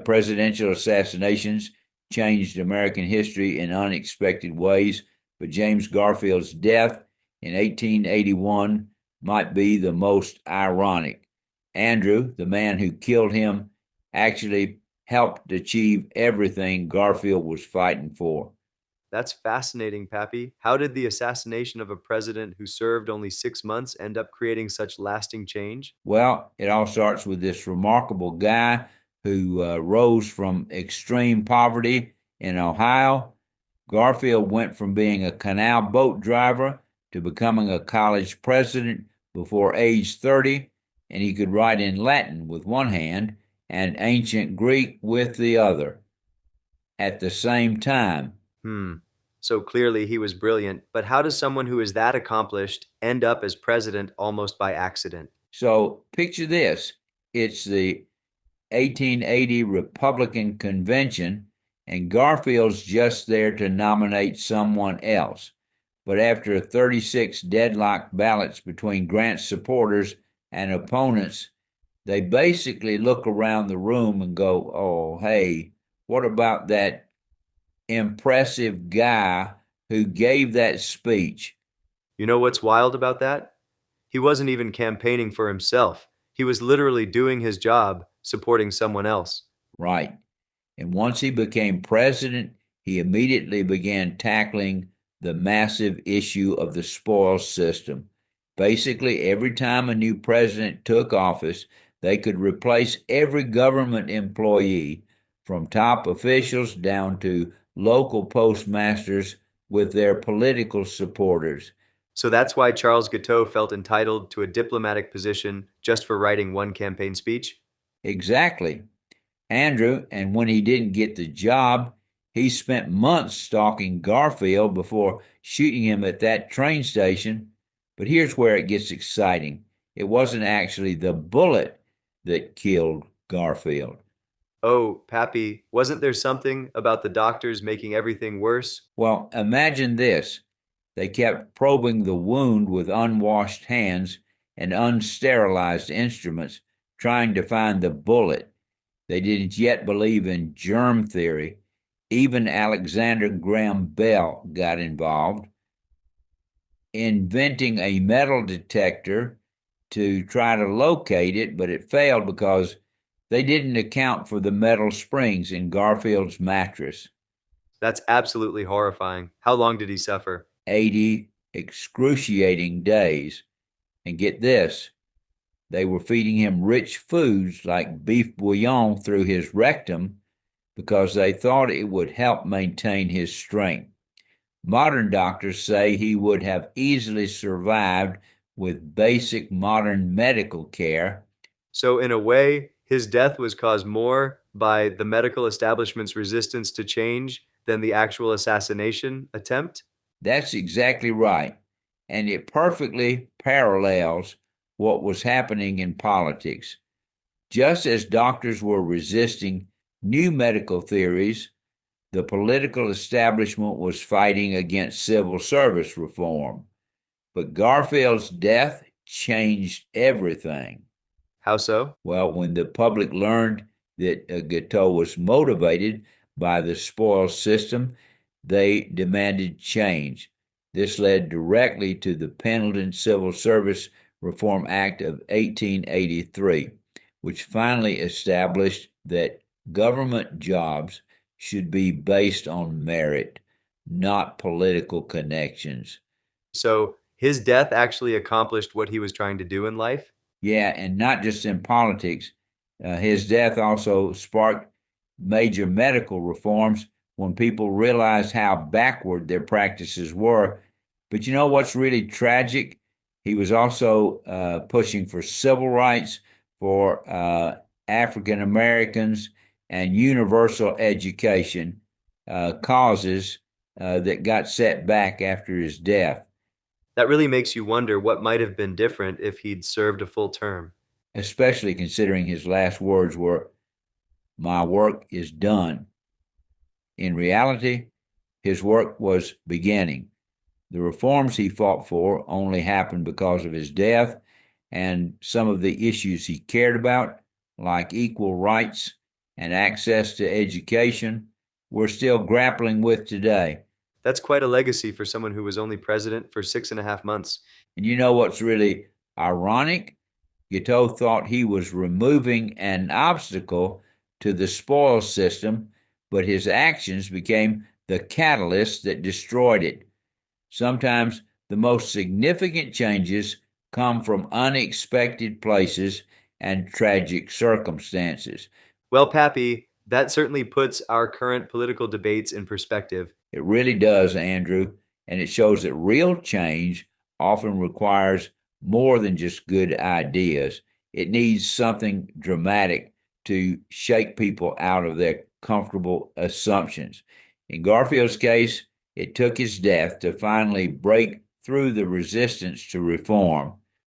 Presidential assassinations changed American history in unexpected ways, but James Garfield's death in 1881 might be the most ironic. Andrew, the man who killed him, actually helped achieve everything Garfield was fighting for. That's fascinating, Pappy. How did the assassination of a president who served only 6 months end up creating such lasting change? Well, it all starts with this remarkable guy who rose from extreme poverty in Ohio. Garfield went from being a canal boat driver to becoming a college president before age 30, and he could write in Latin with one hand and ancient Greek with the other at the same time. Hmm. So clearly he was brilliant, but how does someone who is that accomplished end up as president almost by accident? So picture this, it's the 1880 Republican Convention, and Garfield's just there to nominate someone else. But after 36 deadlocked ballots between Grant's supporters and opponents, they basically look around the room and go, oh, hey, what about that impressive guy who gave that speech? You know what's wild about that? He wasn't even campaigning for himself. He was literally doing his job, supporting someone else. Right. And once he became president, he immediately began tackling the massive issue of the spoils system. Basically, every time a new president took office, they could replace every government employee, from top officials down to local postmasters, with their political supporters. So that's why Charles Guiteau felt entitled to a diplomatic position just for writing one campaign speech? Exactly. Andrew, and when he didn't get the job, he spent months stalking Garfield before shooting him at that train station. But here's where it gets exciting. It wasn't actually the bullet that killed Garfield. Oh, Pappy, wasn't there something about the doctors making everything worse? Well, imagine this. They kept probing the wound with unwashed hands and unsterilized instruments, trying to find the bullet. They didn't yet believe in germ theory. Even Alexander Graham Bell got involved, inventing a metal detector to try to locate it, but it failed because they didn't account for the metal springs in Garfield's mattress. That's absolutely horrifying. How long did he suffer? 80 excruciating days. And get this, they were feeding him rich foods like beef bouillon through his rectum because they thought it would help maintain his strength. Modern doctors say he would have easily survived with basic modern medical care. So, in a way, his death was caused more by the medical establishment's resistance to change than the actual assassination attempt? That's exactly right. And it perfectly parallels what was happening in politics. Just as doctors were resisting new medical theories, the political establishment was fighting against civil service reform. But Garfield's death changed everything. How so? Well, when the public learned that Guiteau was motivated by the spoils system, they demanded change. This led directly to the Pendleton Civil Service Reform Act of 1883, which finally established that government jobs should be based on merit, not political connections. So, his death actually accomplished what he was trying to do in life? Yeah, and not just in politics. His death also sparked major medical reforms when people realized how backward their practices were. But you know what's really tragic? He was also pushing for civil rights for African Americans and universal education, causes that got set back after his death, That really makes you wonder what might have been different if he'd served a full term. especially considering his last words were, "My work is done." In reality, his work was beginning. The reforms he fought for only happened because of his death, and some of the issues he cared about, like equal rights, and access to education we're still grappling with today. That's quite a legacy for someone who was only president for 6.5 months. And you know what's really ironic? Guiteau thought he was removing an obstacle to the spoil system, but his actions became the catalyst that destroyed it. Sometimes the most significant changes come from unexpected places and tragic circumstances. Well, Pappy, that certainly puts our current political debates in perspective. It really does, Andrew, and it shows that real change often requires more than just good ideas. It needs something dramatic to shake people out of their comfortable assumptions. In Garfield's case, it took his death to finally break through the resistance to reform.